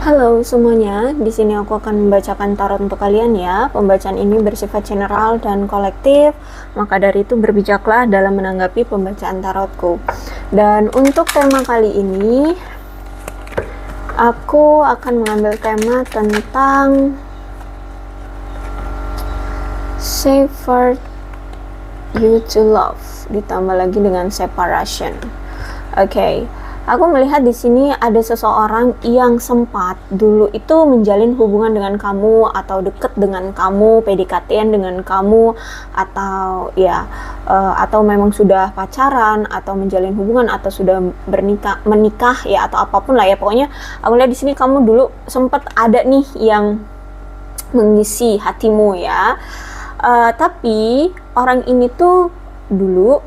Halo semuanya, di sini aku akan membacakan tarot untuk kalian ya. Pembacaan ini bersifat general dan kolektif, maka dari itu berbijaklah dalam menanggapi pembacaan tarotku. Dan untuk tema kali ini, aku akan mengambil tema tentang Safer You to Love, ditambah lagi dengan separation. Oke. Aku melihat di sini ada seseorang yang sempat dulu itu menjalin hubungan dengan kamu atau deket dengan kamu, PDKT-an dengan kamu, atau ya atau memang sudah pacaran atau menjalin hubungan atau sudah menikah ya, atau apapun lah ya. Pokoknya aku lihat di sini kamu dulu sempat ada nih yang mengisi hatimu ya. Tapi orang ini tuh dulu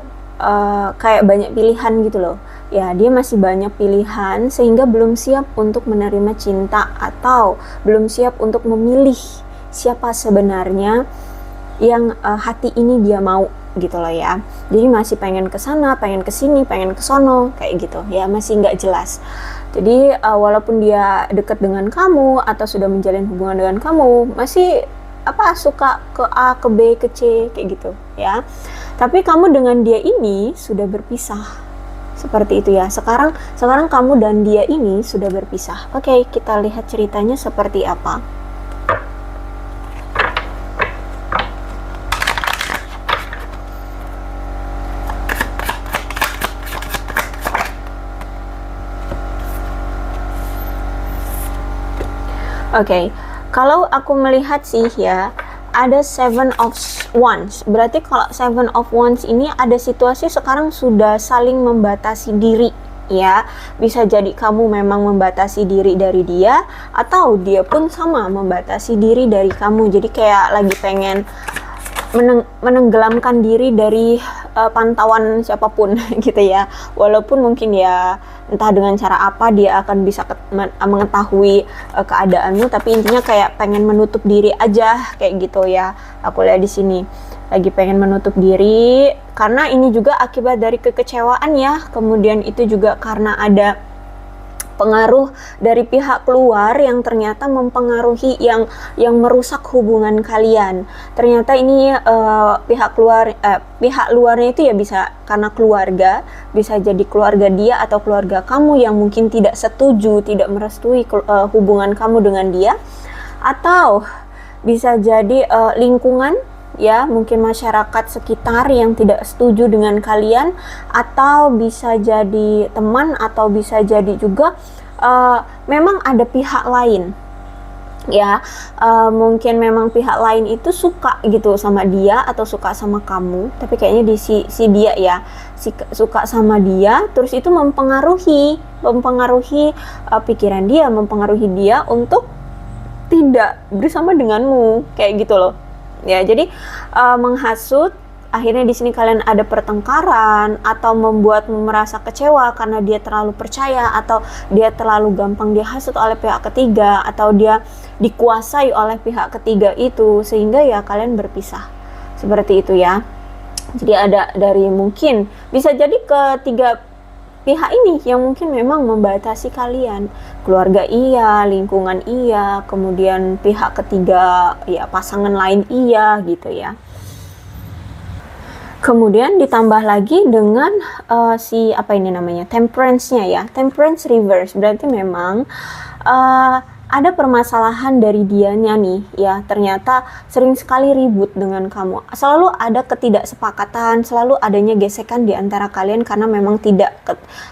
kayak banyak pilihan gitu loh. Ya, dia masih banyak pilihan sehingga belum siap untuk menerima cinta atau belum siap untuk memilih siapa sebenarnya yang hati ini dia mau gitu loh ya. Jadi masih pengen kesana, pengen kesini, pengen kesono kayak gitu ya, masih nggak jelas. Jadi walaupun dia dekat dengan kamu atau sudah menjalin hubungan dengan kamu, masih suka ke A, ke B, ke C kayak gitu ya. Tapi kamu dengan dia ini sudah berpisah. Seperti itu ya. Sekarang kamu dan dia ini sudah berpisah. Oke, kita lihat ceritanya seperti apa. Oke, kalau aku melihat sih ya, ada Seven of Wands. Berarti kalau Seven of Wands ini ada situasi sekarang sudah saling membatasi diri ya. Bisa jadi kamu memang membatasi diri dari dia, atau dia pun sama membatasi diri dari kamu. Jadi kayak lagi pengen menenggelamkan diri dari pantauan siapapun gitu ya. Walaupun mungkin ya entah dengan cara apa dia akan bisa mengetahui keadaanmu, tapi intinya kayak pengen menutup diri aja kayak gitu ya. Aku lihat di sini lagi pengen menutup diri karena ini juga akibat dari kekecewaan ya. Kemudian itu juga karena ada pengaruh dari pihak keluar yang ternyata mempengaruhi, yang merusak hubungan kalian. Ternyata ini pihak luarnya itu ya bisa karena keluarga, bisa jadi keluarga dia atau keluarga kamu yang mungkin tidak setuju, tidak merestui hubungan kamu dengan dia, atau bisa jadi lingkungan ya, mungkin masyarakat sekitar yang tidak setuju dengan kalian, atau bisa jadi teman, atau bisa jadi juga memang ada pihak lain ya. Mungkin memang pihak lain itu suka gitu sama dia atau suka sama kamu, tapi kayaknya di si dia ya, suka sama dia, terus itu mempengaruhi pikiran dia, mempengaruhi dia untuk tidak bersama denganmu kayak gitu loh ya. Jadi menghasut, akhirnya di sini kalian ada pertengkaran atau membuatmu merasa kecewa karena dia terlalu percaya atau dia terlalu gampang dihasut oleh pihak ketiga atau dia dikuasai oleh pihak ketiga itu, sehingga ya kalian berpisah seperti itu ya. Jadi ada dari, mungkin bisa jadi ketiga pihak ini yang mungkin memang membatasi kalian. Keluarga iya, lingkungan iya, kemudian pihak ketiga ya, pasangan lain iya gitu ya. Kemudian ditambah lagi dengan temperance-nya ya, temperance reverse. Berarti memang ada permasalahan dari dianya nih ya, ternyata sering sekali ribut dengan kamu, selalu ada ketidaksepakatan, selalu adanya gesekan di antara kalian karena memang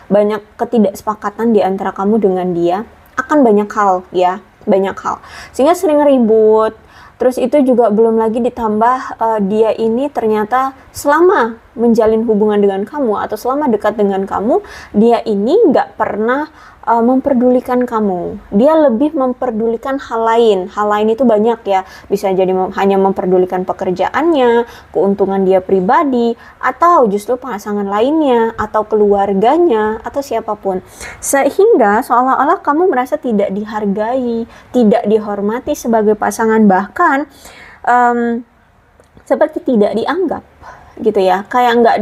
banyak ketidaksepakatan di antara kamu dengan dia akan banyak hal ya, sehingga sering ribut. Terus itu juga belum lagi ditambah dia ini ternyata selama menjalin hubungan dengan kamu atau selama dekat dengan kamu, dia ini nggak pernah memperdulikan kamu. Dia lebih memperdulikan hal lain. Hal lain itu banyak ya. Bisa jadi hanya memperdulikan pekerjaannya, keuntungan dia pribadi, atau justru pasangan lainnya, atau keluarganya, atau siapapun. Sehingga seolah-olah kamu merasa tidak dihargai, tidak dihormati sebagai pasangan, bahkan seperti tidak dianggap gitu ya, kayak nggak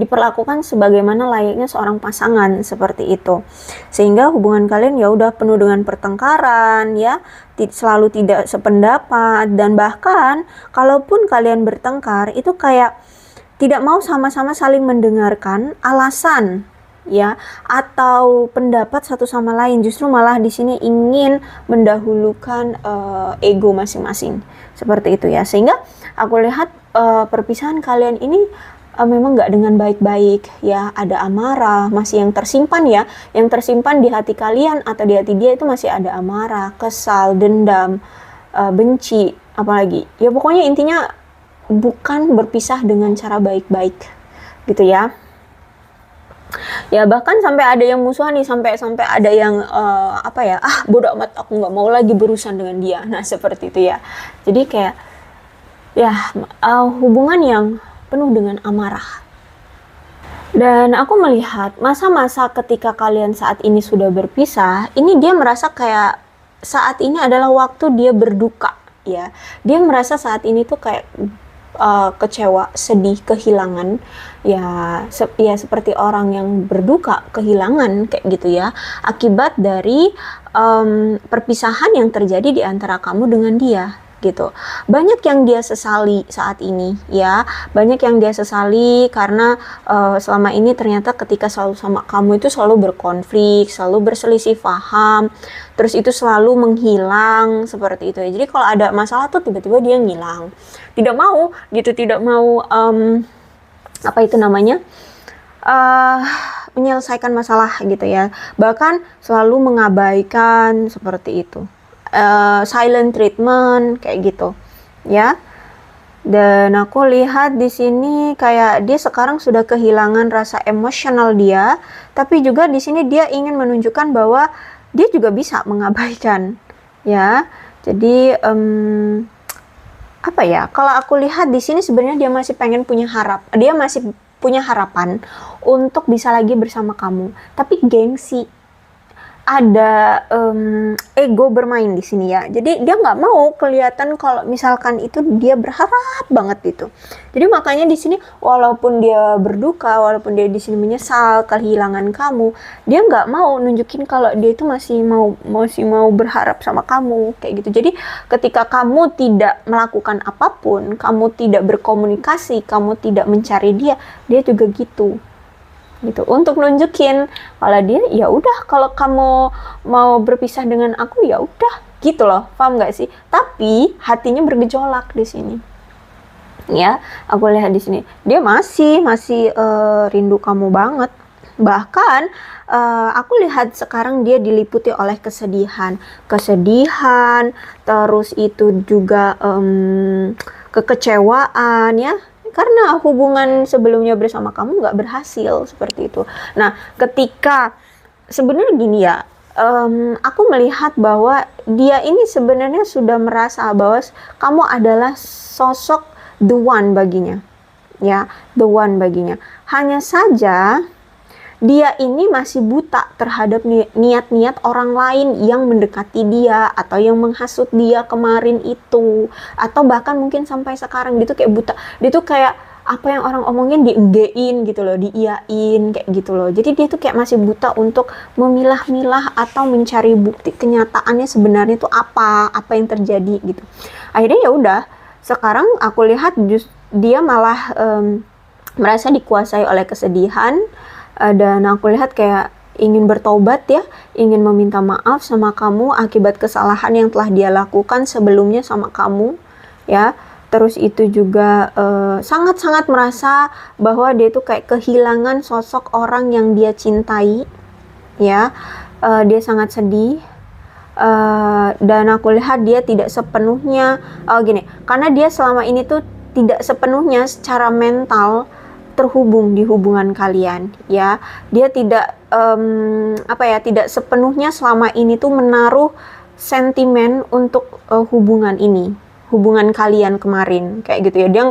diperlakukan sebagaimana layaknya seorang pasangan seperti itu, sehingga hubungan kalian ya udah penuh dengan pertengkaran ya, selalu tidak sependapat, dan bahkan kalaupun kalian bertengkar itu kayak tidak mau sama-sama saling mendengarkan alasan ya atau pendapat satu sama lain, justru malah di sini ingin mendahulukan ego masing-masing seperti itu ya, sehingga aku lihat perpisahan kalian ini memang nggak dengan baik-baik ya, ada amarah masih yang tersimpan ya, yang tersimpan di hati kalian atau di hati dia itu masih ada amarah, kesal, dendam, benci, apalagi ya, pokoknya intinya bukan berpisah dengan cara baik-baik gitu ya. Ya bahkan sampai ada yang musuhan nih, sampai ada yang bodo amat, aku nggak mau lagi berurusan dengan dia. Nah seperti itu ya. Jadi kayak ya hubungan yang penuh dengan amarah. Dan aku melihat masa-masa ketika kalian saat ini sudah berpisah, ini dia merasa kayak saat ini adalah waktu dia berduka ya. Dia merasa saat ini tuh kayak kecewa, sedih, kehilangan ya, seperti orang yang berduka kehilangan kayak gitu ya, akibat dari perpisahan yang terjadi di antara kamu dengan dia gitu. Banyak yang dia sesali saat ini ya, banyak yang dia sesali karena selama ini ternyata ketika selalu sama kamu itu selalu berkonflik, selalu berselisih paham, terus itu selalu menghilang seperti itu ya. Jadi kalau ada masalah tuh tiba-tiba dia ngilang, tidak mau gitu, tidak mau menyelesaikan masalah gitu ya, bahkan selalu mengabaikan seperti itu. Silent treatment kayak gitu ya. Dan aku lihat di sini kayak dia sekarang sudah kehilangan rasa emosional dia, tapi juga di sini dia ingin menunjukkan bahwa dia juga bisa mengabaikan ya. Jadi kalau aku lihat di sini sebenarnya dia masih pengen dia masih punya harapan untuk bisa lagi bersama kamu, tapi gengsi, ada ego bermain di sini ya. Jadi dia nggak mau kelihatan kalau misalkan itu dia berharap banget itu. Jadi makanya di sini walaupun dia berduka, walaupun dia di sini menyesal kehilangan kamu, dia nggak mau nunjukin kalau dia itu masih mau berharap sama kamu kayak gitu. Jadi ketika kamu tidak melakukan apapun, kamu tidak berkomunikasi, kamu tidak mencari dia juga gitu untuk nunjukin kalau dia ya udah, kalau kamu mau berpisah dengan aku ya udah gitu loh, paham nggak sih? Tapi hatinya bergejolak di sini ya. Aku lihat di sini dia masih rindu kamu banget, bahkan aku lihat sekarang dia diliputi oleh kesedihan, terus itu juga kekecewaan ya, karena hubungan sebelumnya bersama kamu nggak berhasil seperti itu. Nah, ketika sebenarnya gini ya, aku melihat bahwa dia ini sebenarnya sudah merasa bahwa kamu adalah sosok the one baginya, ya, the one baginya. Hanya saja dia ini masih buta terhadap niat-niat orang lain yang mendekati dia atau yang menghasut dia kemarin itu, atau bahkan mungkin sampai sekarang dia tuh kayak buta, dia tuh kayak apa yang orang omongin dienggein gitu loh, diiyain kayak gitu loh. Jadi dia tuh kayak masih buta untuk memilah-milah atau mencari bukti kenyataannya sebenarnya tuh apa yang terjadi gitu. Akhirnya ya udah, sekarang aku lihat dia malah merasa dikuasai oleh kesedihan. Dan aku lihat kayak ingin bertobat ya, ingin meminta maaf sama kamu akibat kesalahan yang telah dia lakukan sebelumnya sama kamu ya. Terus itu juga sangat-sangat merasa bahwa dia itu kayak kehilangan sosok orang yang dia cintai ya. Dia sangat sedih, dan aku lihat dia tidak sepenuhnya karena dia selama ini tuh tidak sepenuhnya secara mental terhubung di hubungan kalian ya. Dia tidak tidak sepenuhnya selama ini tuh menaruh sentimen untuk hubungan kalian kemarin kayak gitu ya. Dia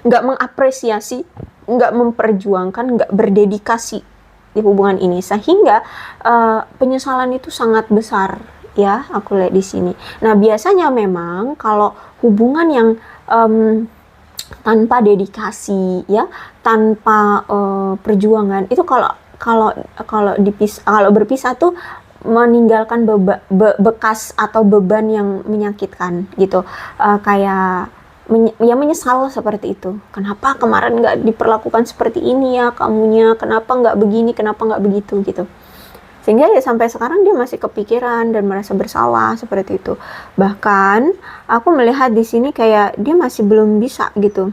nggak mengapresiasi, nggak memperjuangkan, nggak berdedikasi di hubungan ini, sehingga penyesalan itu sangat besar ya, aku lihat di sini. Nah biasanya memang kalau hubungan yang tanpa dedikasi, ya, tanpa perjuangan, itu kalau berpisah tuh meninggalkan bekas atau beban yang menyakitkan gitu. Kayak menyesal seperti itu. Kenapa kemarin nggak diperlakukan seperti ini ya kamunya? Kenapa nggak begini? Kenapa nggak begitu gitu? Sehingga ya sampai sekarang dia masih kepikiran dan merasa bersalah seperti itu. Bahkan aku melihat di sini kayak dia masih belum bisa gitu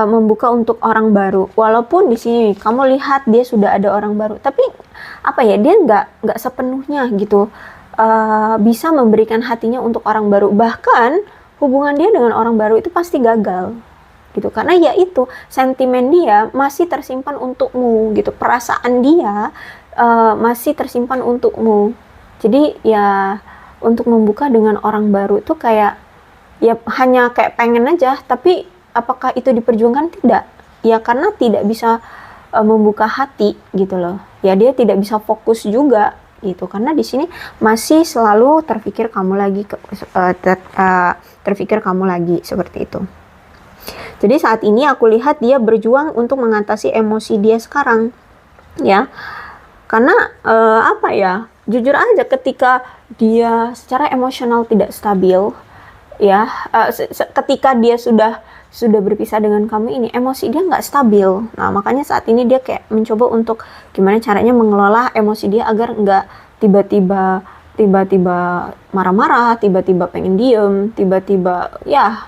membuka untuk orang baru. Walaupun di sini kamu lihat dia sudah ada orang baru, tapi apa ya, dia nggak sepenuhnya gitu bisa memberikan hatinya untuk orang baru. Bahkan hubungan dia dengan orang baru itu pasti gagal gitu, karena ya itu, sentimen dia masih tersimpan untukmu gitu, perasaan dia masih tersimpan untukmu. Jadi ya untuk membuka dengan orang baru itu kayak ya hanya kayak pengen aja, tapi apakah itu diperjuangkan? Tidak ya, karena tidak bisa membuka hati gitu loh ya, dia tidak bisa fokus juga gitu, karena di sini masih selalu terpikir kamu lagi terpikir kamu lagi seperti itu. Jadi saat ini aku lihat dia berjuang untuk mengatasi emosi dia sekarang ya, karena apa ya, jujur aja ketika dia secara emosional tidak stabil ya, ketika dia sudah berpisah dengan kamu ini, emosi dia nggak stabil. Nah makanya saat ini dia kayak mencoba untuk gimana caranya mengelola emosi dia agar nggak tiba-tiba marah-marah, tiba-tiba pengen diem, tiba-tiba ya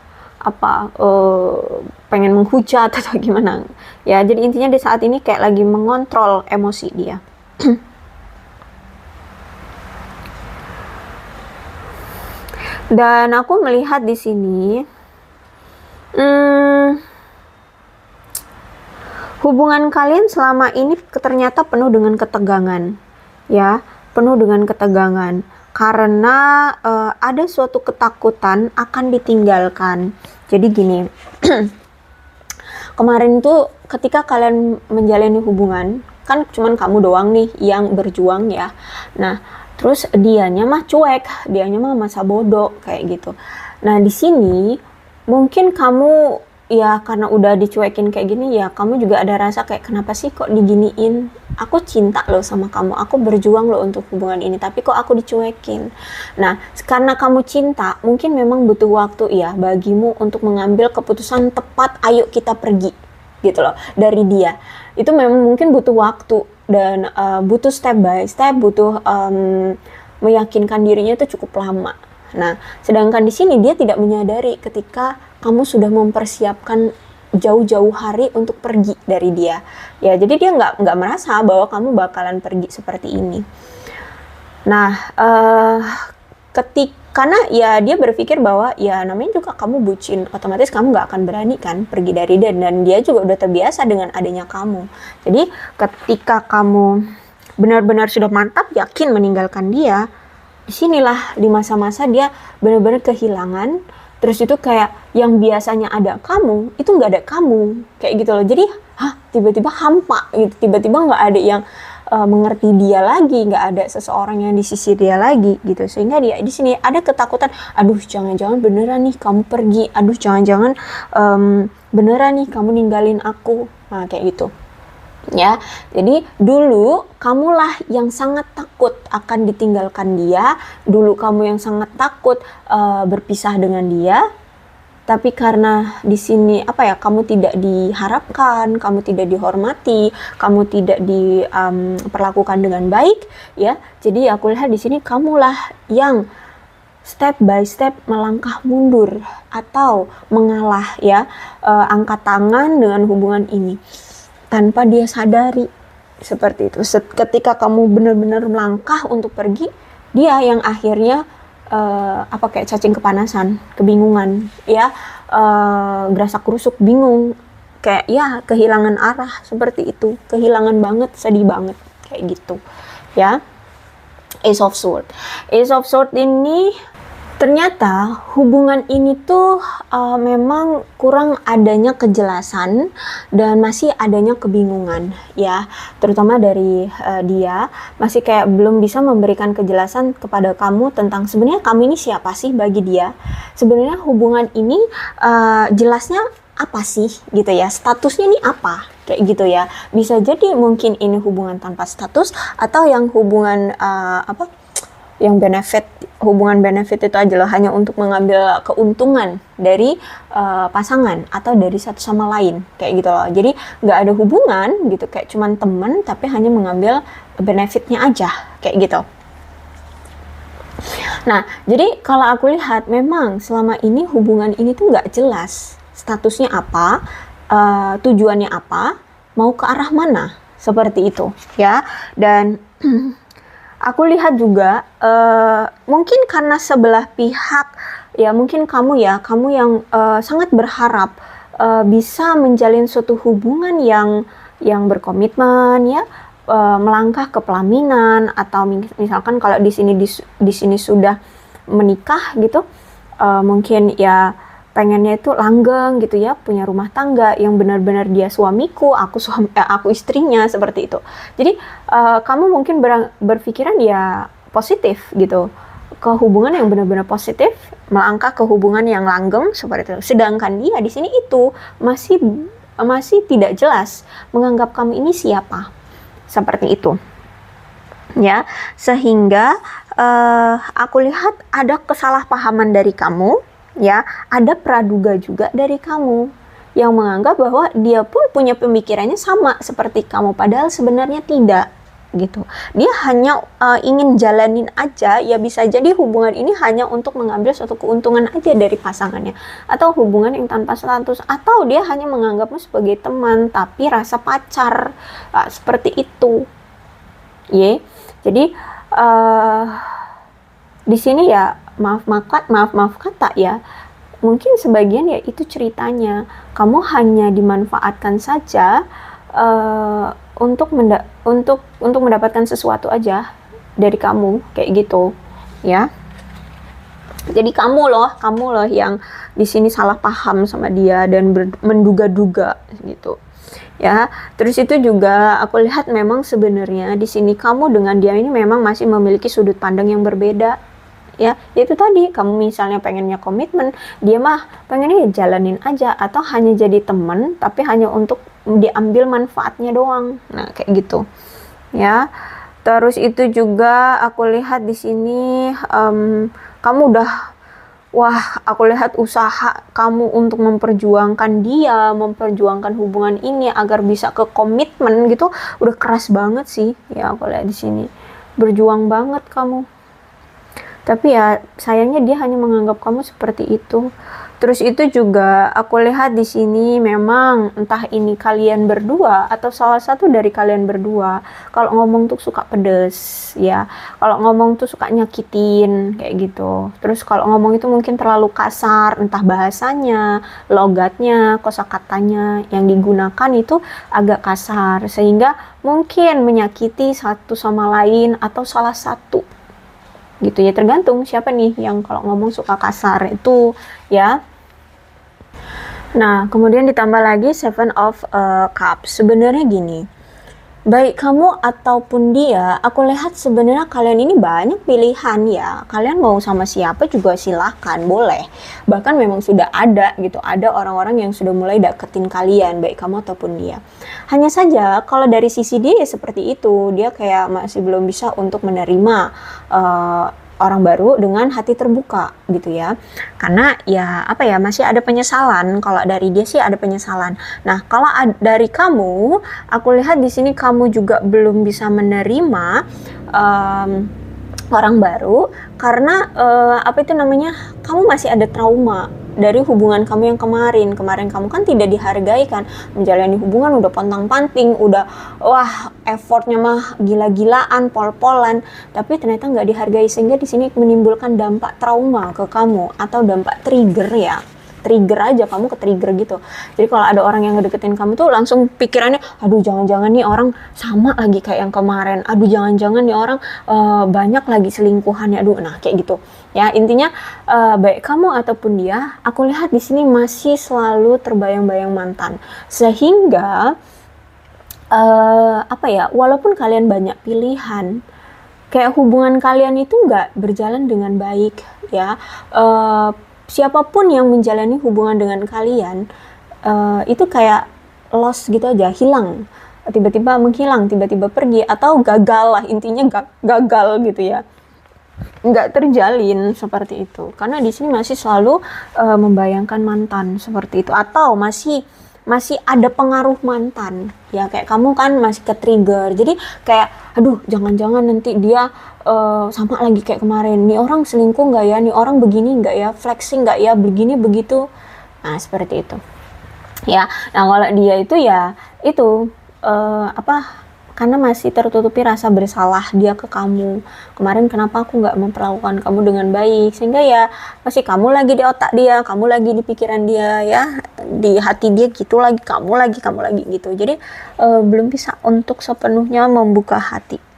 pengen menghujat atau gimana ya. Jadi intinya di saat ini kayak lagi mengontrol emosi dia. Dan aku melihat di sini hubungan kalian selama ini ternyata penuh dengan ketegangan ya, penuh dengan ketegangan karena ada suatu ketakutan akan ditinggalkan. Jadi gini, kemarin tuh ketika kalian menjalani hubungan kan cuman kamu doang nih yang berjuang ya. Nah terus dianya mah cuek, dianya mah masa bodoh kayak gitu. Nah di sini mungkin kamu ya karena udah dicuekin kayak gini ya, kamu juga ada rasa kayak kenapa sih kok diginiin? Aku cinta loh sama kamu, aku berjuang loh untuk hubungan ini, tapi kok aku dicuekin? Nah, karena kamu cinta, mungkin memang butuh waktu ya bagimu untuk mengambil keputusan tepat, ayo kita pergi gitu loh dari dia. Itu memang mungkin butuh waktu dan butuh step by step, butuh meyakinkan dirinya itu cukup lama. Nah, sedangkan di sini dia tidak menyadari ketika kamu sudah mempersiapkan jauh-jauh hari untuk pergi dari dia. Ya, jadi dia nggak merasa bahwa kamu bakalan pergi seperti ini. Nah, karena ya dia berpikir bahwa ya namanya juga kamu bucin, otomatis kamu nggak akan berani kan pergi dari dia, dan dia juga udah terbiasa dengan adanya kamu. Jadi ketika kamu benar-benar sudah mantap yakin meninggalkan dia, disinilah di masa-masa dia benar-benar kehilangan. Terus itu kayak yang biasanya ada kamu itu nggak ada kamu kayak gitu loh. Jadi tiba-tiba hampa gitu, tiba-tiba nggak ada yang mengerti dia lagi, nggak ada seseorang yang di sisi dia lagi gitu. Sehingga dia di sini ada ketakutan, aduh jangan-jangan beneran nih kamu pergi, aduh jangan-jangan beneran nih kamu ninggalin aku. Nah kayak gitu ya. Jadi dulu kamulah yang sangat takut akan ditinggalkan dia, dulu kamu yang sangat takut berpisah dengan dia. Tapi karena di sini kamu tidak diharapkan, kamu tidak dihormati, kamu tidak diperlakukan dengan baik ya. Jadi aku lihat di sini kamulah yang step by step melangkah mundur atau mengalah ya, angkat tangan dengan hubungan ini tanpa dia sadari seperti itu. Ketika kamu benar-benar melangkah untuk pergi, dia yang akhirnya kayak cacing kepanasan, kebingungan ya, gerasak kerusuk, bingung, kayak ya kehilangan arah seperti itu, kehilangan banget, sedih banget kayak gitu ya. Ace of Swords ini Ternyata hubungan ini tuh memang kurang adanya kejelasan dan masih adanya kebingungan ya, terutama dari dia masih kayak belum bisa memberikan kejelasan kepada kamu tentang sebenarnya kamu ini siapa sih bagi dia. Sebenarnya hubungan ini jelasnya apa sih gitu ya, statusnya ini apa kayak gitu ya. Bisa jadi mungkin ini hubungan tanpa status atau yang hubungan yang hubungan benefit itu aja loh, hanya untuk mengambil keuntungan dari pasangan atau dari satu sama lain kayak gitu loh. Jadi nggak ada hubungan gitu, kayak cuman temen tapi hanya mengambil benefitnya aja kayak gitu. Nah, jadi kalau aku lihat memang selama ini hubungan ini tuh nggak jelas statusnya apa, tujuannya apa, mau ke arah mana, seperti itu ya. Dan aku lihat juga mungkin karena sebelah pihak ya, mungkin kamu yang sangat berharap bisa menjalin suatu hubungan yang berkomitmen ya, melangkah ke pelaminan, atau misalkan kalau di sini sudah menikah gitu, mungkin ya pengennya itu langgeng gitu ya, punya rumah tangga yang benar-benar dia suamiku, aku istrinya, seperti itu. Jadi kamu mungkin berpikiran ya positif gitu, ke hubungan yang benar-benar positif, melangkah ke hubungan yang langgeng seperti itu. Sedangkan dia di sini itu masih tidak jelas menganggap kamu ini siapa, seperti itu. Ya, sehingga aku lihat ada kesalahpahaman dari kamu. Ya, ada praduga juga dari kamu yang menganggap bahwa dia pun punya pemikirannya sama seperti kamu, padahal sebenarnya tidak gitu. Dia hanya ingin jalanin aja ya, bisa jadi hubungan ini hanya untuk mengambil suatu keuntungan aja dari pasangannya, atau hubungan yang tanpa status, atau dia hanya menganggapmu sebagai teman tapi rasa pacar, seperti itu. Jadi di sini ya maaf kata ya, mungkin sebagian ya itu ceritanya kamu hanya dimanfaatkan saja untuk mendapatkan sesuatu aja dari kamu kayak gitu ya. Jadi kamu loh yang di sini salah paham sama dia dan menduga-duga gitu ya. Terus itu juga aku lihat memang sebenarnya di sini kamu dengan dia ini memang masih memiliki sudut pandang yang berbeda. Ya, itu tadi, kamu misalnya pengennya komitmen, dia mah pengennya ya jalanin aja, atau hanya jadi teman tapi hanya untuk diambil manfaatnya doang. Nah, kayak gitu. Ya. Terus itu juga aku lihat di sini kamu aku lihat usaha kamu untuk memperjuangkan dia, memperjuangkan hubungan ini agar bisa ke komitmen gitu, udah keras banget sih. Ya, aku lihat di sini. Berjuang banget kamu. Tapi ya sayangnya dia hanya menganggap kamu seperti itu. Terus itu juga aku lihat di sini memang entah ini kalian berdua atau salah satu dari kalian berdua, kalau ngomong tuh suka pedes ya. Kalau ngomong tuh suka nyakitin kayak gitu. Terus kalau ngomong itu mungkin terlalu kasar, entah bahasanya, logatnya, kosakatanya yang digunakan itu agak kasar, sehingga mungkin menyakiti satu sama lain atau salah satu gitu ya, tergantung siapa nih yang kalau ngomong suka kasar itu ya. Nah, kemudian ditambah lagi Seven of Cups. Sebenarnya gini, baik kamu ataupun dia, aku lihat sebenarnya kalian ini banyak pilihan ya. Kalian mau sama siapa juga silahkan, boleh. Bahkan memang sudah ada gitu, ada orang-orang yang sudah mulai deketin kalian, baik kamu ataupun dia. Hanya saja kalau dari sisi dia ya seperti itu, dia kayak masih belum bisa untuk menerima orang baru dengan hati terbuka gitu ya. Karena ya masih ada penyesalan. Kalau dari dia sih ada penyesalan. Nah, kalau dari kamu, aku lihat di sini kamu juga belum bisa menerima orang baru karena kamu masih ada trauma dari hubungan kamu yang kemarin kamu kan tidak dihargai kan, menjalani hubungan udah pontang-panting, udah effortnya mah gila-gilaan, pol-polan, tapi ternyata nggak dihargai, sehingga di sini menimbulkan dampak trauma ke kamu atau dampak trigger ya trigger aja, kamu ke trigger gitu. Jadi kalau ada orang yang ngedeketin kamu tuh langsung pikirannya, aduh jangan-jangan nih orang sama lagi kayak yang kemarin, aduh jangan-jangan nih orang banyak lagi selingkuhannya, aduh. Nah kayak gitu ya, intinya baik kamu ataupun dia, aku lihat di sini masih selalu terbayang-bayang mantan, sehingga apa ya, walaupun kalian banyak pilihan, kayak hubungan kalian itu nggak berjalan dengan baik ya. Siapapun yang menjalani hubungan dengan kalian itu kayak lost gitu aja, hilang, tiba-tiba menghilang, tiba-tiba pergi, atau gagal lah, intinya gagal gitu ya, nggak terjalin seperti itu. Karena di sini masih selalu membayangkan mantan seperti itu, atau masih ada pengaruh mantan ya, kayak kamu kan masih ke trigger, jadi kayak aduh jangan-jangan nanti dia sama lagi kayak kemarin, nih orang selingkuh nggak ya, nih orang begini nggak ya, flexing nggak ya, begini begitu. Nah seperti itu ya. Nah kalau dia itu ya itu karena masih tertutupi rasa bersalah dia ke kamu, kemarin kenapa aku nggak memperlakukan kamu dengan baik, sehingga ya masih kamu lagi di otak dia, kamu lagi di pikiran dia ya, di hati dia gitu lagi, kamu lagi gitu. Jadi belum bisa untuk sepenuhnya membuka hati.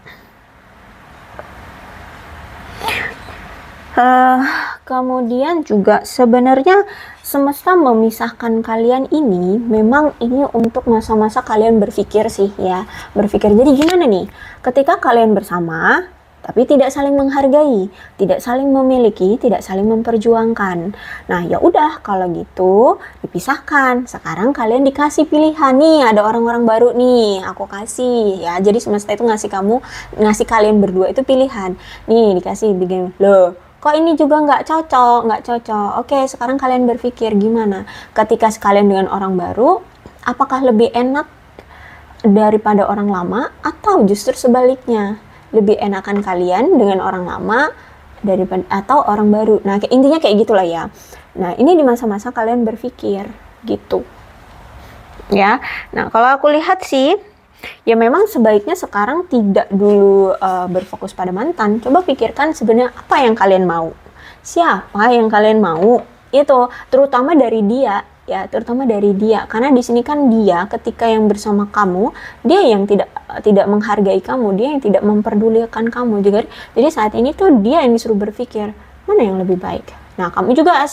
Kemudian juga sebenarnya semesta memisahkan kalian ini memang ini untuk masa-masa kalian berpikir sih ya, berpikir. Jadi gimana nih ketika kalian bersama tapi tidak saling menghargai, tidak saling memiliki, tidak saling memperjuangkan. Nah ya udah kalau gitu dipisahkan. Sekarang kalian dikasih pilihan nih, ada orang-orang baru nih aku kasih ya. Jadi semesta itu ngasih kalian berdua itu pilihan nih, dikasih bikin loh, kok ini juga nggak cocok. Oke, sekarang kalian berpikir gimana ketika sekalian dengan orang baru, apakah lebih enak daripada orang lama, atau justru sebaliknya, lebih enakan kalian dengan orang lama daripada atau orang baru. Nah intinya kayak gitulah ya. Nah ini di masa-masa kalian berpikir gitu ya. Nah kalau aku lihat sih ya memang sebaiknya sekarang tidak dulu berfokus pada mantan. Coba pikirkan sebenarnya apa yang kalian mau, siapa yang kalian mau, itu terutama dari dia ya, terutama dari dia. Karena di sini kan dia ketika yang bersama kamu, dia yang tidak menghargai kamu, dia yang tidak memperdulikan kamu juga. Jadi saat ini tuh dia yang disuruh berpikir mana yang lebih baik. Nah kamu juga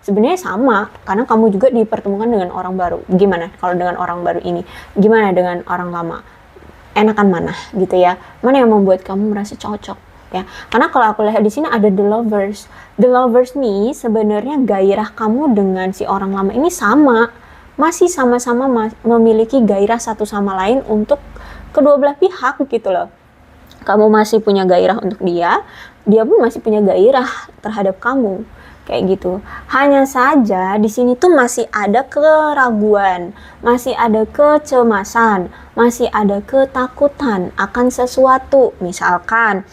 sebenarnya sama, karena kamu juga dipertemukan dengan orang baru. Gimana kalau dengan orang baru ini, gimana dengan orang lama, enakan mana gitu ya, mana yang membuat kamu merasa cocok ya. Karena kalau aku lihat di sini ada the lovers nih, sebenarnya gairah kamu dengan si orang lama ini sama, masih sama-sama memiliki gairah satu sama lain untuk kedua belah pihak gitu loh. Kamu masih punya gairah untuk dia pun masih punya gairah terhadap kamu. Kayak gitu. Hanya saja di sini tuh masih ada keraguan, masih ada kecemasan, masih ada ketakutan akan sesuatu. Misalkan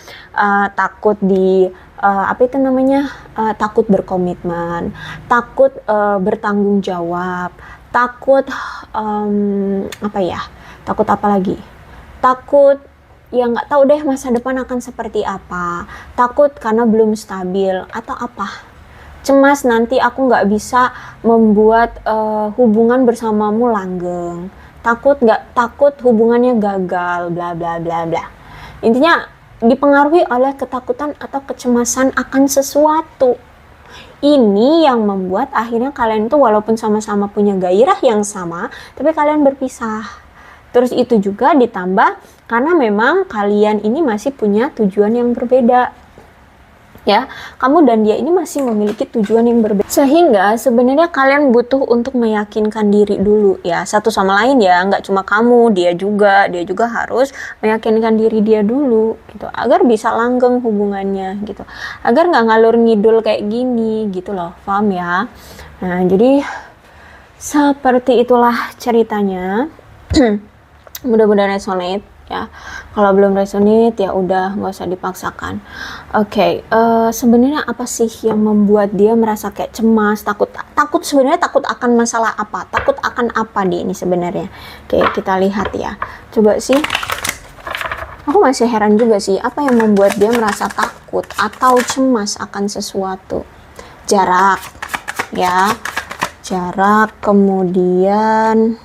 takut takut berkomitmen, takut bertanggung jawab, takut takut apa lagi? Takut ya nggak tahu deh masa depan akan seperti apa, takut karena belum stabil atau apa. Cemas nanti aku nggak bisa membuat hubungan bersamamu langgeng, takut hubungannya gagal, bla bla bla bla. Intinya dipengaruhi oleh ketakutan atau kecemasan akan sesuatu. Ini yang membuat akhirnya kalian tuh walaupun sama-sama punya gairah yang sama, tapi kalian berpisah. Terus itu juga ditambah karena memang kalian ini masih punya tujuan yang berbeda. Ya, kamu dan dia ini masih memiliki tujuan yang berbeda, sehingga sebenarnya kalian butuh untuk meyakinkan diri dulu ya, satu sama lain ya, nggak cuma kamu, dia juga harus meyakinkan diri dia dulu gitu, agar bisa langgeng hubungannya gitu, agar nggak ngalur ngidul kayak gini gitu loh, paham ya? Nah jadi seperti itulah ceritanya. Mudah-mudahan resonate ya. Kalau belum resonate ya udah nggak usah dipaksakan. Oke, sebenarnya apa sih yang membuat dia merasa kayak cemas, takut sebenarnya takut akan masalah apa, takut akan apa dia ini sebenarnya. Oke, kita lihat ya, coba sih, aku masih heran juga sih apa yang membuat dia merasa takut atau cemas akan sesuatu. Jarak ya, jarak, kemudian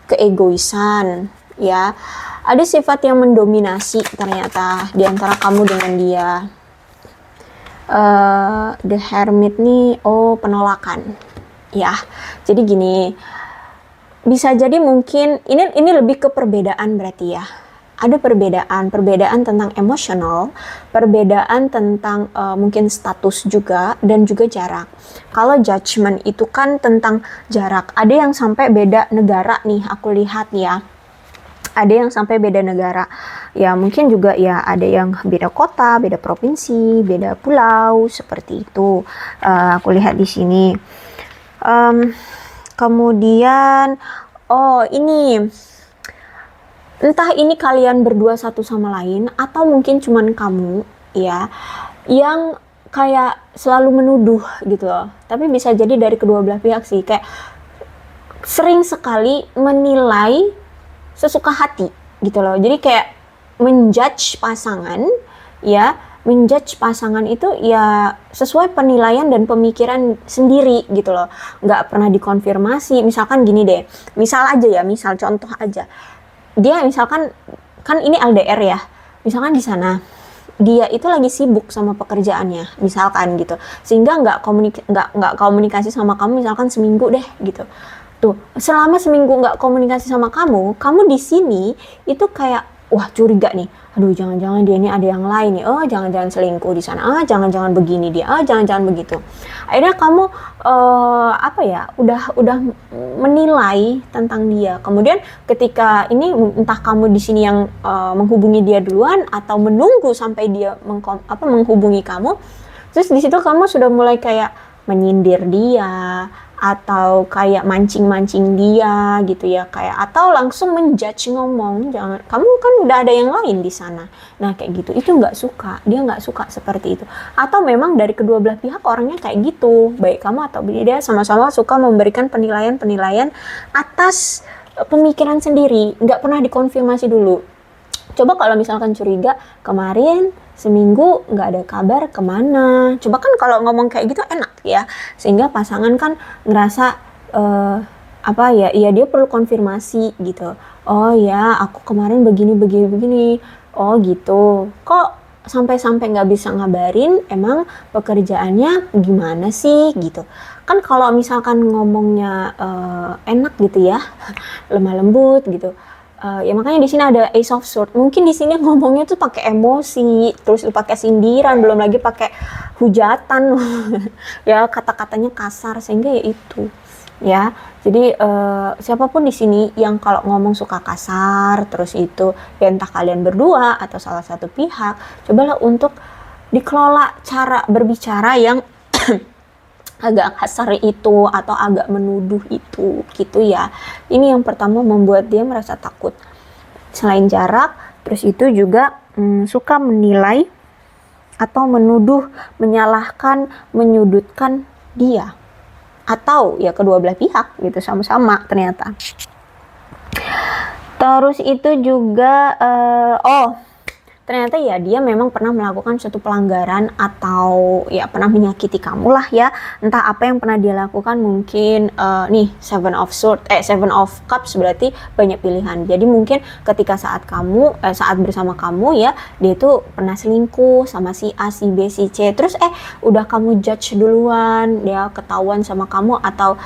keegoisan, ya. Ada sifat yang mendominasi ternyata di antara kamu dengan dia. The Hermit nih, penolakan, ya. Jadi gini, bisa jadi mungkin ini lebih ke perbedaan berarti ya. Ada perbedaan tentang emosional, perbedaan tentang mungkin status juga, dan juga jarak. Kalau judgment itu kan tentang jarak. Ada yang sampai beda negara nih, aku lihat ya. Ada yang sampai beda negara. Ya mungkin juga ya ada yang beda kota, beda provinsi, beda pulau, seperti itu. Aku lihat di sini. Kemudian, ini entah ini kalian berdua satu sama lain atau mungkin cuman kamu ya yang kayak selalu menuduh gitu loh. Tapi bisa jadi dari kedua belah pihak sih, kayak sering sekali menilai sesuka hati gitu loh. Jadi kayak menjudge pasangan ya, menjudge pasangan itu ya sesuai penilaian dan pemikiran sendiri gitu loh. Nggak pernah dikonfirmasi. Misalkan gini deh, misal contoh aja. Dia misalkan, kan ini LDR ya, misalkan di sana dia itu lagi sibuk sama pekerjaannya misalkan gitu, sehingga nggak komunikasi sama kamu misalkan seminggu deh gitu. Tuh, selama seminggu nggak komunikasi sama kamu di sini itu kayak wah curiga nih, aduh jangan-jangan dia ini ada yang lain nih, jangan-jangan selingkuh di sana, jangan-jangan begini dia, jangan-jangan begitu. Akhirnya kamu udah menilai tentang dia. Kemudian ketika ini entah kamu di sini yang menghubungi dia duluan atau menunggu sampai dia menghubungi kamu, terus di situ kamu sudah mulai kayak menyindir dia atau kayak mancing-mancing dia gitu ya, kayak atau langsung menjudge, ngomong jangan, kamu kan udah ada yang lain di sana. Nah kayak gitu, itu nggak suka, dia nggak suka seperti itu. Atau memang dari kedua belah pihak orangnya kayak gitu, baik kamu atau dia sama-sama suka memberikan penilaian atas pemikiran sendiri, nggak pernah dikonfirmasi dulu. Coba kalau misalkan curiga, kemarin seminggu nggak ada kabar kemana. Coba kan kalau ngomong kayak gitu enak ya, sehingga pasangan kan ngerasa ya dia perlu konfirmasi gitu. Oh ya, aku kemarin begini. Oh gitu. Kok sampai nggak bisa ngabarin, emang pekerjaannya gimana sih gitu. Kan kalau misalkan ngomongnya enak gitu ya, lemah lembut gitu. Ya makanya di sini ada Ace of Swords. Mungkin di sini ngomongnya tuh pakai emosi, terus pakai sindiran, belum lagi pakai hujatan. Ya kata-katanya kasar, sehingga ya itu. Ya. Jadi siapapun di sini yang kalau ngomong suka kasar, terus itu ya entah kalian berdua atau salah satu pihak, cobalah untuk dikelola cara berbicara yang agak kasar itu atau agak menuduh itu gitu ya. Ini yang pertama membuat dia merasa takut. Selain jarak, terus itu juga suka menilai atau menuduh, menyalahkan, menyudutkan dia atau ya kedua belah pihak gitu sama-sama ternyata. Terus itu juga ternyata ya dia memang pernah melakukan suatu pelanggaran atau ya pernah menyakiti kamu lah ya. Entah apa yang pernah dia lakukan, mungkin nih Seven of Cups berarti banyak pilihan. Jadi mungkin ketika saat bersama kamu ya, dia itu pernah selingkuh sama si A, si B, si C. Terus udah kamu judge duluan, dia ketahuan sama kamu atau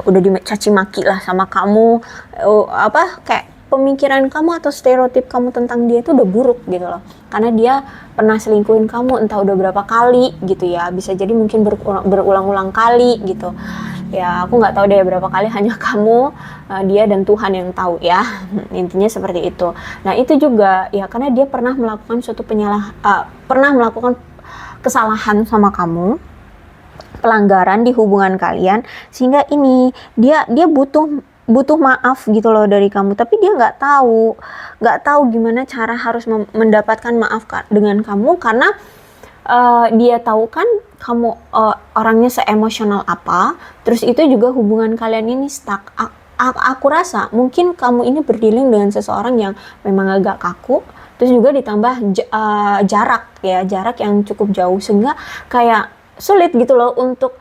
udah dicaci maki lah sama kamu. Kayak pemikiran kamu atau stereotip kamu tentang dia itu udah buruk gitu loh, karena dia pernah selingkuhin kamu entah udah berapa kali gitu ya, bisa jadi mungkin berulang-ulang kali gitu ya. Aku nggak tahu deh berapa kali, hanya kamu, dia dan Tuhan yang tahu ya. Intinya seperti itu. Nah itu juga ya karena dia pernah melakukan pernah melakukan kesalahan sama kamu, pelanggaran di hubungan kalian, sehingga ini dia butuh maaf gitu loh dari kamu, tapi dia nggak tahu gimana cara harus mendapatkan maaf dengan kamu, karena dia tahu kan kamu orangnya seemosional apa, terus itu juga hubungan kalian ini stuck. Aku rasa mungkin kamu ini berdealing dengan seseorang yang memang agak kaku, terus juga ditambah jarak yang cukup jauh, sehingga kayak sulit gitu loh untuk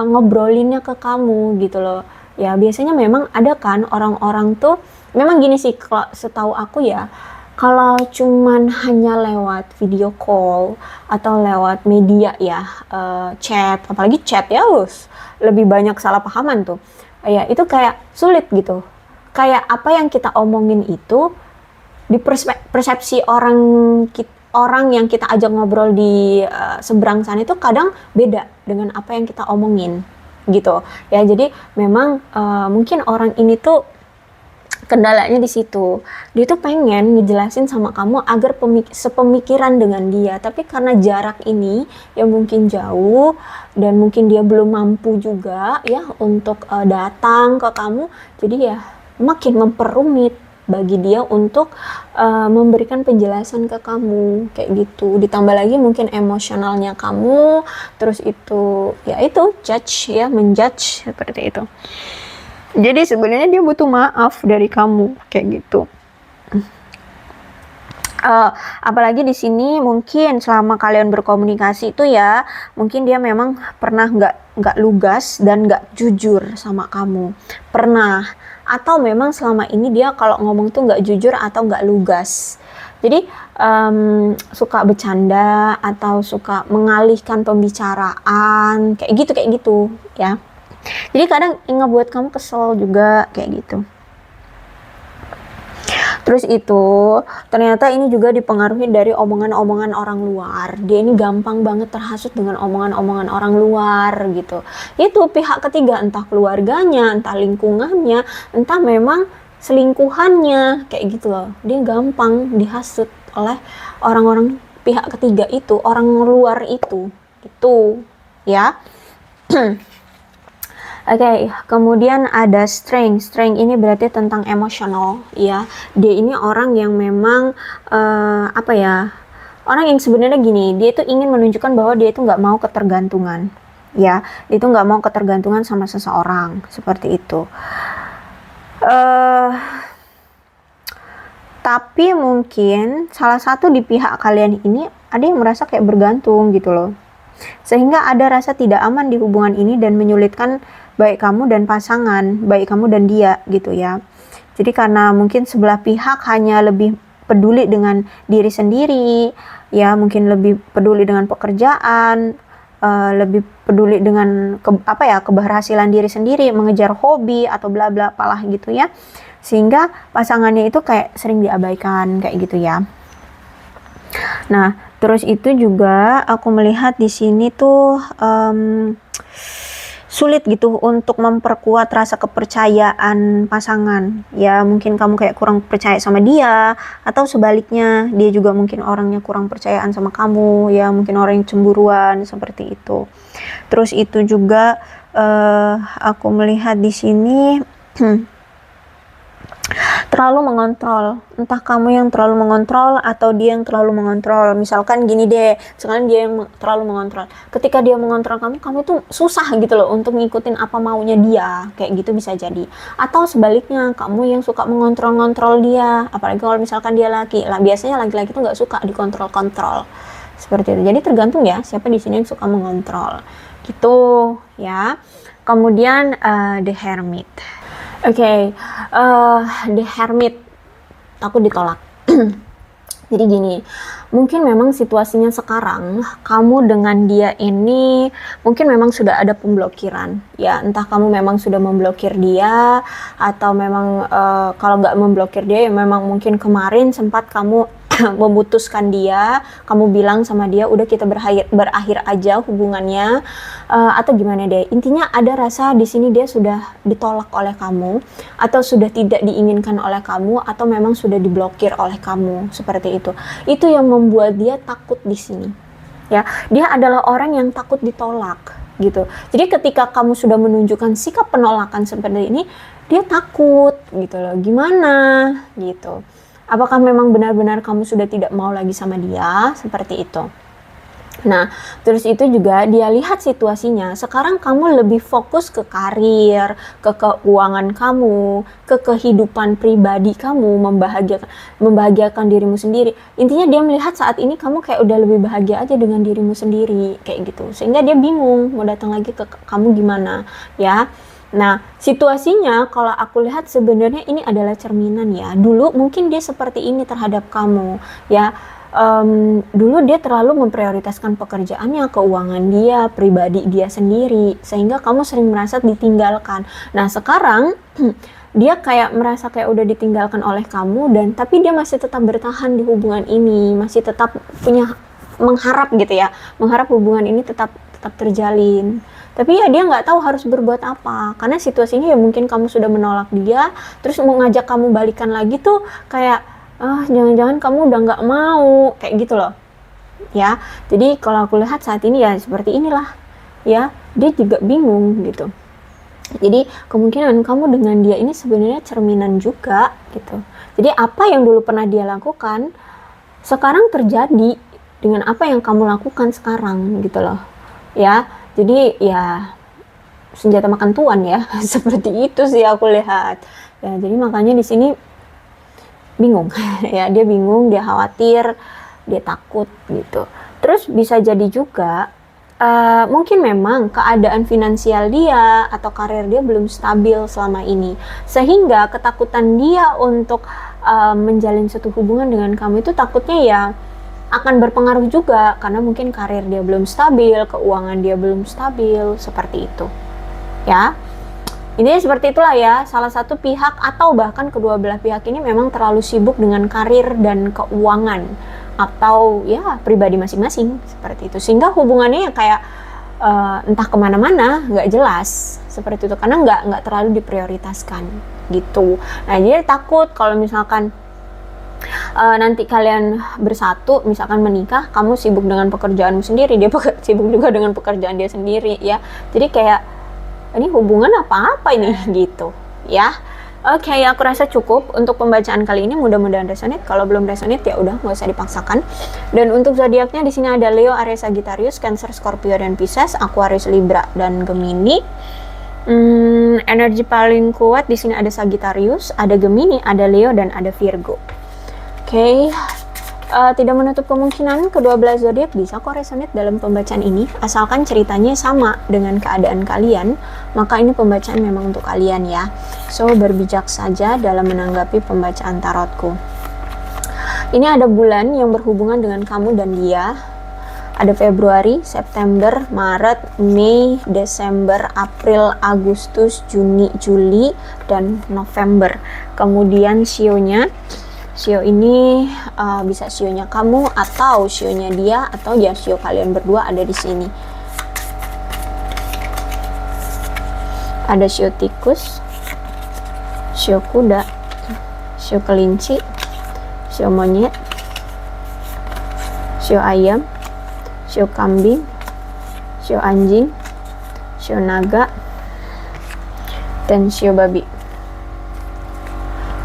ngobrolinnya ke kamu gitu loh. Ya biasanya memang ada kan orang-orang tuh memang gini sih, kalau setahu aku ya, kalau cuman hanya lewat video call atau lewat media ya, chat, apalagi chat ya, lebih banyak salah pahaman tuh. Ya itu kayak sulit gitu. Kayak apa yang kita omongin itu di persepsi orang yang kita ajak ngobrol di seberang sana itu kadang beda dengan apa yang kita omongin gitu ya. Jadi memang mungkin orang ini tuh kendalanya di situ. Dia tuh pengen ngejelasin sama kamu agar sepemikiran dengan dia, tapi karena jarak ini yang mungkin jauh dan mungkin dia belum mampu juga ya untuk datang ke kamu, jadi ya makin memperumit bagi dia untuk memberikan penjelasan ke kamu kayak gitu. Ditambah lagi mungkin emosionalnya kamu, terus itu ya itu judge ya, menjudge seperti itu. Jadi sebenarnya dia butuh maaf dari kamu kayak gitu. Apalagi di sini mungkin selama kalian berkomunikasi itu ya, mungkin dia memang pernah nggak lugas dan nggak jujur sama kamu, pernah. Atau memang selama ini dia kalau ngomong tuh nggak jujur atau nggak lugas. Jadi suka bercanda atau suka mengalihkan pembicaraan kayak gitu ya. Jadi kadang ngebuat kamu kesel juga kayak gitu. Terus itu ternyata ini juga dipengaruhi dari omongan-omongan orang luar. Dia ini gampang banget terhasut dengan omongan-omongan orang luar gitu. Itu pihak ketiga, entah keluarganya, entah lingkungannya, entah memang selingkuhannya kayak gitu loh. Dia gampang dihasut oleh orang-orang pihak ketiga itu, orang luar itu gitu ya. Oke, kemudian ada strength. Strength ini berarti tentang emosional, ya. Dia ini orang yang memang apa ya? Orang yang sebenarnya gini, dia itu ingin menunjukkan bahwa dia itu nggak mau ketergantungan, ya. Dia itu nggak mau ketergantungan sama seseorang, seperti itu. Tapi mungkin salah satu di pihak kalian ini ada yang merasa kayak bergantung gitu loh. Sehingga ada rasa tidak aman di hubungan ini dan menyulitkan baik kamu dan pasangan, baik kamu dan dia gitu ya. Jadi karena mungkin sebelah pihak hanya lebih peduli dengan diri sendiri, ya mungkin lebih peduli dengan pekerjaan, lebih peduli dengan keberhasilan diri sendiri, mengejar hobi atau bla bla apalah gitu ya. Sehingga pasangannya itu kayak sering diabaikan kayak gitu ya. Nah, terus itu juga aku melihat di sini tuh sulit gitu untuk memperkuat rasa kepercayaan pasangan. Ya, mungkin kamu kayak kurang percaya sama dia, atau sebaliknya, dia juga mungkin orangnya kurang percayaan sama kamu, ya mungkin orang yang cemburuan seperti itu. Terus itu juga aku melihat di sini terlalu mengontrol, entah kamu yang terlalu mengontrol atau dia yang terlalu mengontrol. Misalkan gini deh, sekarang dia yang terlalu mengontrol. Ketika dia mengontrol kamu tuh susah gitu loh untuk ngikutin apa maunya dia, kayak gitu bisa jadi. Atau sebaliknya, kamu yang suka mengontrol-ngontrol dia, apalagi kalau misalkan dia laki. Lah biasanya laki-laki tuh nggak suka dikontrol-kontrol seperti itu. Jadi tergantung ya siapa di sini yang suka mengontrol, gitu ya. Kemudian the hermit. Oke, the hermit, takut ditolak. Jadi gini, mungkin memang situasinya sekarang kamu dengan dia ini mungkin memang sudah ada pemblokiran, ya entah kamu memang sudah memblokir dia atau memang kalau nggak memblokir dia ya memang mungkin kemarin sempat kamu memutuskan dia, kamu bilang sama dia udah kita berakhir aja hubungannya, atau gimana deh. Intinya ada rasa di sini dia sudah ditolak oleh kamu, atau sudah tidak diinginkan oleh kamu, atau memang sudah diblokir oleh kamu, seperti itu. Itu yang membuat dia takut di sini. Ya, dia adalah orang yang takut ditolak gitu. Jadi ketika kamu sudah menunjukkan sikap penolakan seperti ini, dia takut gitu loh. Gimana gitu. Apakah memang benar-benar kamu sudah tidak mau lagi sama dia? Seperti itu. Nah, terus itu juga dia lihat situasinya. Sekarang kamu lebih fokus ke karir, ke keuangan kamu, ke kehidupan pribadi kamu, membahagiakan dirimu sendiri. Intinya dia melihat saat ini kamu kayak udah lebih bahagia aja dengan dirimu sendiri, kayak gitu. Sehingga dia bingung mau datang lagi ke kamu gimana, ya. Nah, situasinya kalau aku lihat sebenarnya ini adalah cerminan ya. Dulu mungkin dia seperti ini terhadap kamu, ya. Dulu dia terlalu memprioritaskan pekerjaannya, keuangan dia, pribadi dia sendiri, sehingga kamu sering merasa ditinggalkan. Nah, sekarang dia kayak merasa kayak udah ditinggalkan oleh kamu, dan tapi dia masih tetap bertahan di hubungan ini, masih tetap punya mengharap gitu ya, mengharap hubungan ini tetap terjalin. Tapi ya dia nggak tahu harus berbuat apa, karena situasinya ya mungkin kamu sudah menolak dia, terus mau ngajak kamu balikan lagi tuh kayak jangan-jangan kamu udah nggak mau, kayak gitu loh, ya. Jadi kalau aku lihat saat ini ya seperti inilah, ya. Dia juga bingung gitu. Jadi kemungkinan kamu dengan dia ini sebenarnya cerminan juga gitu. Jadi apa yang dulu pernah dia lakukan sekarang terjadi dengan apa yang kamu lakukan sekarang gitu loh, ya. Jadi ya senjata makan tuan ya. Seperti itu sih aku lihat ya. Jadi makanya di sini bingung ya, dia bingung, dia khawatir, dia takut gitu. Terus bisa jadi juga mungkin memang keadaan finansial dia atau karir dia belum stabil selama ini, sehingga ketakutan dia untuk menjalin suatu hubungan dengan kamu itu takutnya ya akan berpengaruh juga, karena mungkin karir dia belum stabil, keuangan dia belum stabil, seperti itu ya. Ini seperti itulah ya, salah satu pihak atau bahkan kedua belah pihak ini memang terlalu sibuk dengan karir dan keuangan atau ya pribadi masing-masing, seperti itu. Sehingga hubungannya ya kayak entah kemana-mana, nggak jelas, seperti itu. Karena nggak terlalu diprioritaskan gitu. Nah, dia takut kalau misalkan nanti kalian bersatu, misalkan menikah, kamu sibuk dengan pekerjaanmu sendiri, dia sibuk juga dengan pekerjaan dia sendiri ya. Jadi kayak ini hubungan apa-apa ini gitu ya. Oke, aku rasa cukup untuk pembacaan kali ini, mudah-mudahan resonate. Kalau belum resonate ya udah, nggak usah dipaksakan. Dan untuk zodiaknya di sini ada Leo, Aries, Sagittarius, Cancer, Scorpio dan Pisces, Aquarius, Libra dan Gemini. Energi paling kuat di sini ada Sagittarius, ada Gemini, ada Leo dan ada Virgo. Oke. Tidak menutup kemungkinan kedua belah zodiak bisa kok resonate dalam pembacaan ini, asalkan ceritanya sama dengan keadaan kalian, maka ini pembacaan memang untuk kalian ya. So, berbijak saja dalam menanggapi pembacaan tarotku. Ini ada bulan yang berhubungan dengan kamu dan dia. Ada Februari, September, Maret, Mei, Desember, April, Agustus, Juni, Juli, dan November. Kemudian sionya, sio ini bisa sionya kamu atau sionya dia, atau ya sio kalian berdua ada di sini. Ada sio tikus, sio kuda, sio kelinci, sio monyet, sio ayam, sio kambing, sio anjing, sio naga, dan sio babi.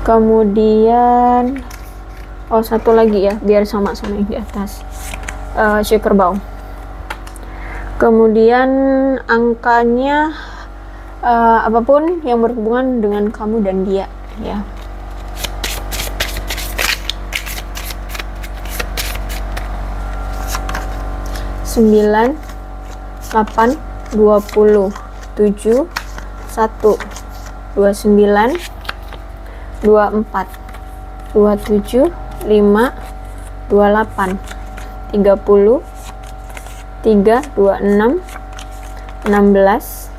Kemudian satu lagi ya, biar sama-sama yang di atas, sio kerbau. Kemudian angkanya apapun yang berhubungan dengan kamu dan dia ya. Sembilan, 8, 20, 7, 1, 29, 24, 27, 5, 28, 30, 3, 26, 16,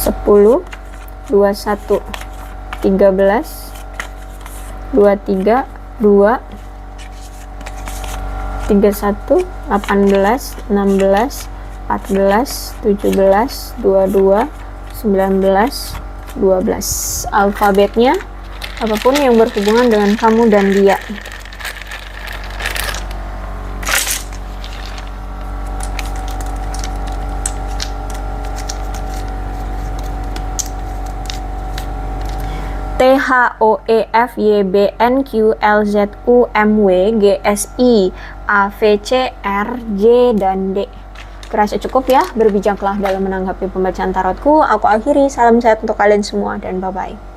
10, 21, 13, 23, 2, 31, 18, 16, 14, 17, 22, 19, 12. Alfabetnya apapun yang berhubungan dengan kamu dan dia. TH H O E F Y B N Q L Z U M W G S I A V C R J dan D. Kurasa cukup ya, berbijaklah dalam menanggapi pembacaan tarotku. Aku akhiri, salam sehat untuk kalian semua dan bye-bye.